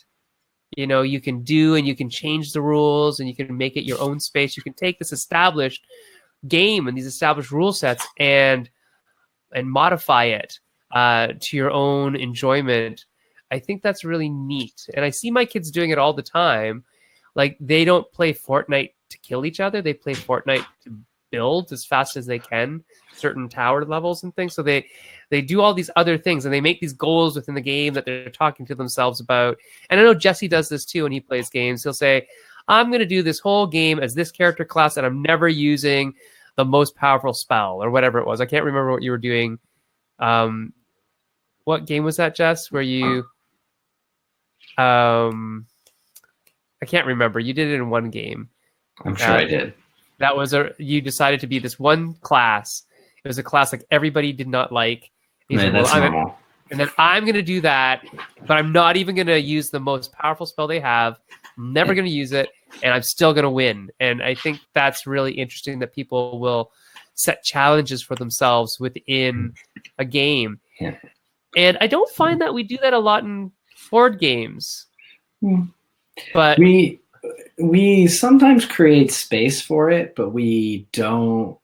you can do, and you can change the rules, and you can make it your own space. You can take this established game and these established rule sets and modify it to your own enjoyment. I think that's really neat. And I see my kids doing it all the time. Like, they don't play Fortnite to kill each other. They play Fortnite to build as fast as they can certain tower levels and things. So they do all these other things, and they make these goals within the game that they're talking to themselves about. And I know Jesse does this too when he plays games. He'll say, I'm going to do this whole game as this character class, and I'm never using the most powerful spell or whatever it was. I can't remember what you were doing. What game was that, Jess, where you... I can't remember. You did it in one game. I'm sure I did. That was you decided to be this one class. It was a class like everybody did not like. Right, that's normal. And then I'm going to do that, but I'm not even going to use the most powerful spell they have. I'm never going to use it, and I'm still going to win. And I think that's really interesting, that people will set challenges for themselves within a game. Yeah. And I don't find that we do that a lot in board games. But we sometimes create space for it, but we don't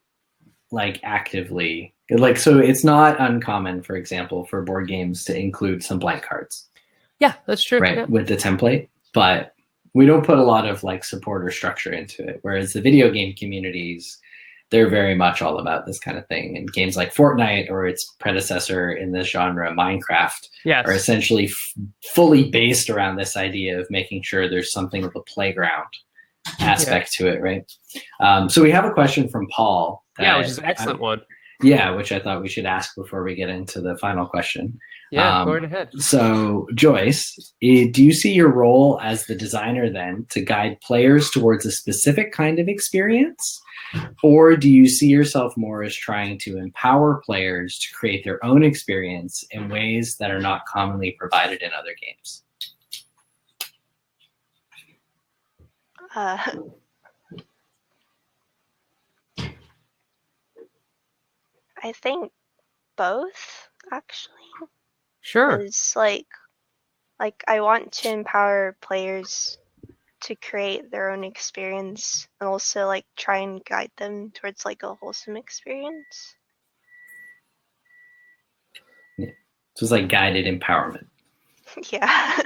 actively so it's not uncommon, for example, for board games to include some blank cards. Yeah, that's true. Right, yeah. With the template, but we don't put a lot of support or structure into it. Whereas the video game communities they're very much all about this kind of thing. And games like Fortnite or its predecessor in this genre, Minecraft, are essentially fully based around this idea of making sure there's something of a playground aspect to it, right? So we have a question from Paul. Which is an excellent one. Yeah, which I thought we should ask before we get into the final question. Yeah, go right ahead. So, Joyce, do you see your role as the designer then to guide players towards a specific kind of experience? Or do you see yourself more as trying to empower players to create their own experience in ways that are not commonly provided in other games? I think both, actually. Sure. It's like I want to empower players to create their own experience and also like try and guide them towards like a wholesome experience. Yeah. So it's like guided empowerment. Yeah.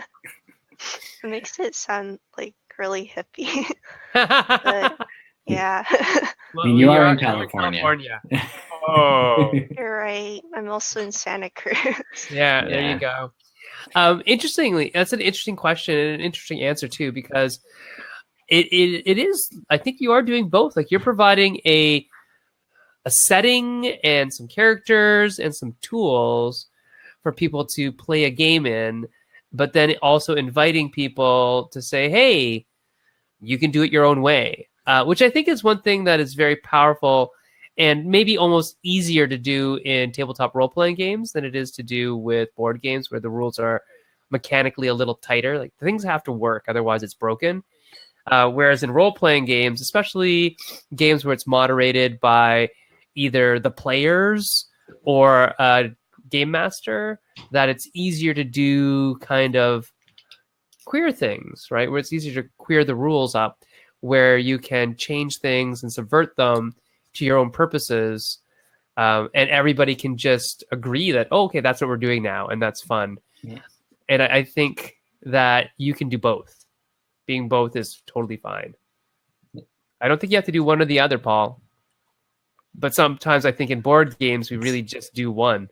It makes it sound like really hippie. But, yeah. I mean, you are in California. Oh. You're right. I'm also in Santa Cruz. Yeah, there you go. Interestingly, that's an interesting question and an interesting answer too, because it is, I think you are doing both. Like you're providing a setting and some characters and some tools for people to play a game in, but then also inviting people to say, hey, you can do it your own way, which I think is one thing that is very powerful and maybe almost easier to do in tabletop role-playing games than it is to do with board games where the rules are mechanically a little tighter. Like things have to work, otherwise it's broken. Whereas in role-playing games, especially games where it's moderated by either the players or a game master, that it's easier to do kind of queer things, right? Where it's easier to queer the rules up, where you can change things and subvert them to your own purposes, and everybody can just agree that, oh, okay, that's what we're doing now, and that's fun. Yeah. And I think that you can do both. Being both is totally fine. I don't think you have to do one or the other, Paul. But sometimes I think in board games, we really just do one.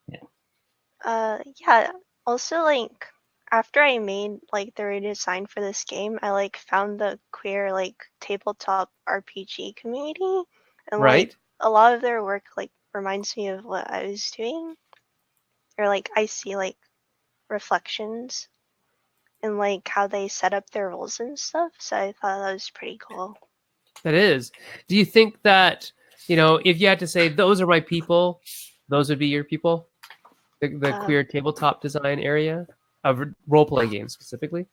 Yeah. Also, like, after I made, like, the redesign for this game, I, like, found the queer, like, tabletop RPG community. And, like, a lot of their work, like, reminds me of what I was doing. Or, like, I see, like, reflections in, like, how they set up their roles and stuff. So I thought that was pretty cool. That is. Do you think that, you know, if you had to say, those are my people, those would be your people? The queer tabletop design area of role-playing games specifically?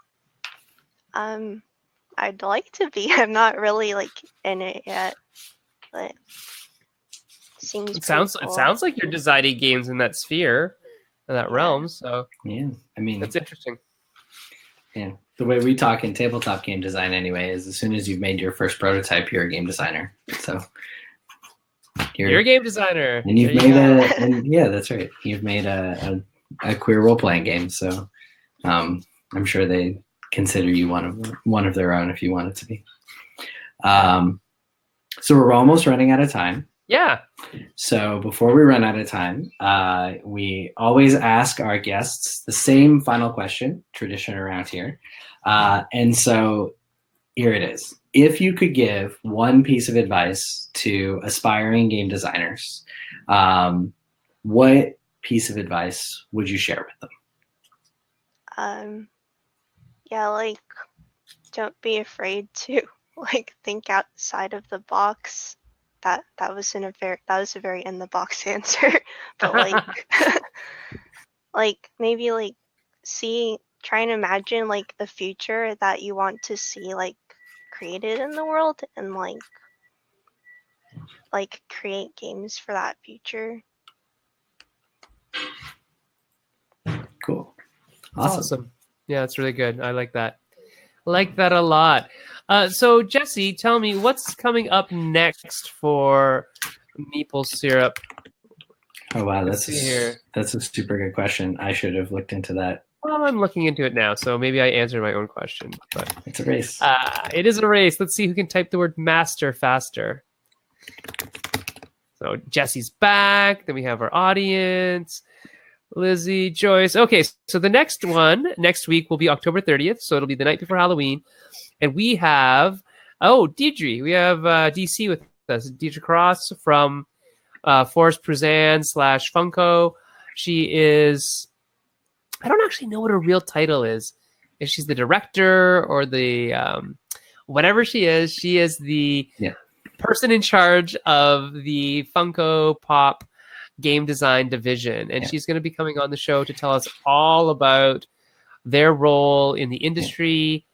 I'd like to be. I'm not really, like, in it yet. But it sounds like you're designing games in that sphere, in that realm. So yeah, I mean, that's interesting. Yeah, the way we talk in tabletop game design anyway is as soon as you've made your first prototype, you're a game designer. So you're a game designer, and you've made yeah, that's right. You've made a queer role playing game. So I'm sure they consider you one of their own if you want it to be. So we're almost running out of time. Yeah. So before we run out of time, we always ask our guests the same final question, tradition around here. And so here it is. If you could give one piece of advice to aspiring game designers, what piece of advice would you share with them? Yeah, like, don't be afraid to, like, think outside of the box. That was a very in the box answer, but like, like maybe like try and imagine like the future that you want to see like created in the world, and like create games for that future. Cool. Awesome. Yeah, that's really good. I like that. I like that a lot. So, Jesse, tell me, what's coming up next for Meeple Syrup? Oh, wow. That's a super good question. I should have looked into that. Well, I'm looking into it now, so maybe I answered my own question. But it's a race. It is a race. Let's see who can type the word master faster. So Jesse's back. Then we have our audience. Lizzie, Joyce. Okay, so the next one next week will be October 30th. So it'll be the night before Halloween. And we have, Deidre. We have DC with us. Deidre Cross from Forest Pruzan / Funko. She is, I don't actually know what her real title is. If she's the director or the, whatever she is the person in charge of the Funko Pop game design division. And she's going to be coming on the show to tell us all about their role in the industry.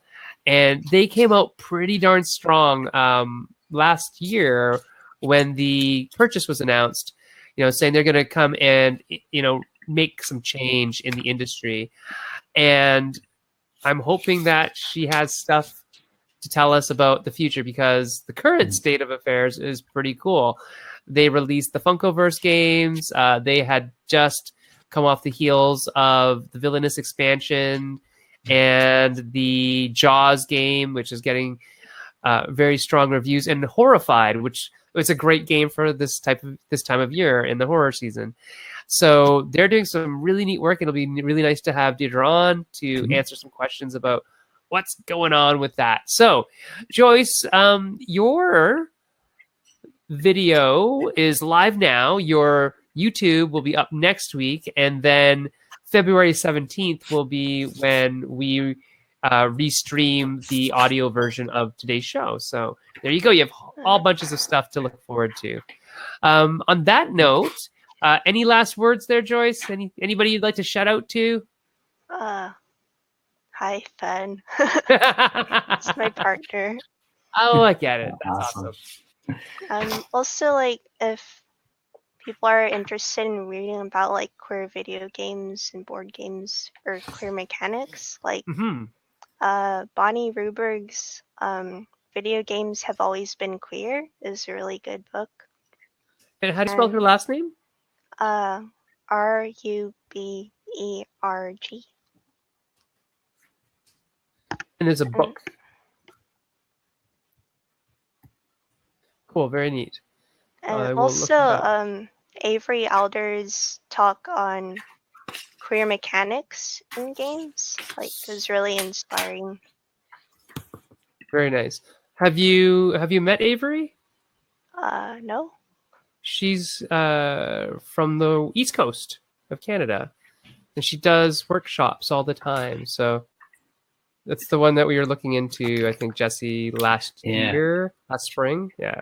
And they came out pretty darn strong last year when the purchase was announced, saying they're going to come and, make some change in the industry. And I'm hoping that she has stuff to tell us about the future, because the current state of affairs is pretty cool. They released the Funkoverse games. They had just come off the heels of the Villainous expansion and the Jaws game, which is getting very strong reviews, and Horrified, which is a great game for this time of year in the horror season. So they're doing some really neat work. It'll be really nice to have Deirdre on to answer some questions about what's going on with that. So, Joyce, your video is live now. Your YouTube will be up next week, and then February 17th will be when we restream the audio version of today's show. So there you go. You have all bunches of stuff to look forward to. On that note, any last words there, Joyce? Anybody you'd like to shout out to? Hi, Fen. It's my partner. Oh, I get it. That's awesome. Also, if people are interested in reading about queer video games and board games or queer mechanics, Bonnie Ruberg's Video Games Have Always Been Queer is a really good book. And how do you spell her last name? Ruberg. And there's a book. Cool, very neat. And also, Avery Alder's talk on queer mechanics in games was really inspiring. Very nice. Have you met Avery? No. She's from the East Coast of Canada, and she does workshops all the time. So that's the one that we were looking into, I think, Jesse, last spring. Yeah.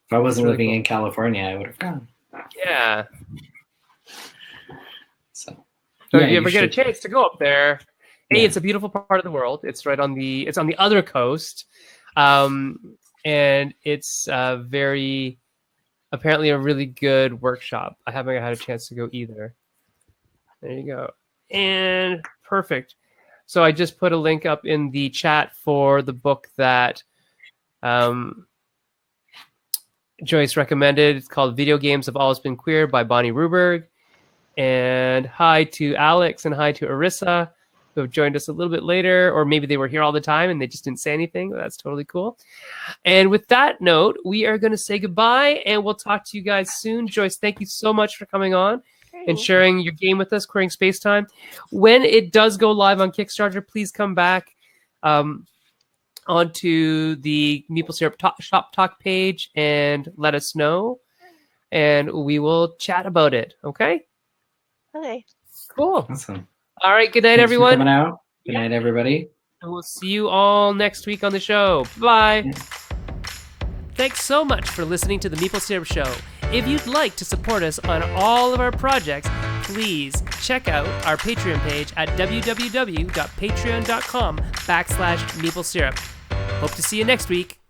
If I wasn't living in California, I would have gone. Yeah. So if you ever get a chance to go up there, it's a beautiful part of the world. It's on the other coast, and it's apparently a really good workshop. I haven't had a chance to go either. There you go. And perfect. So I just put a link up in the chat for the book that Joyce recommended. It's called Video Games Have Always Been Queer by Bonnie Ruberg. And hi to Alex and hi to Arissa, who have joined us a little bit later, or maybe they were here all the time and they just didn't say anything. That's totally cool. And with that note, we are going to say goodbye, and we'll talk to you guys soon. Joyce, thank you so much for coming on and sharing your game with us, Queering Space Time. When it does go live on Kickstarter, please come back onto the Meeple Syrup Shop Talk page and let us know, and we will chat about it. Okay? Okay. Cool. Awesome. All right. Good night, Thanks everyone. for coming out. Good night, everybody. And we'll see you all next week on the show. Bye. Yeah. Thanks so much for listening to the Meeple Syrup Show. If you'd like to support us on all of our projects, please check out our Patreon page at www.patreon.com/MeepleSyrup. Hope to see you next week.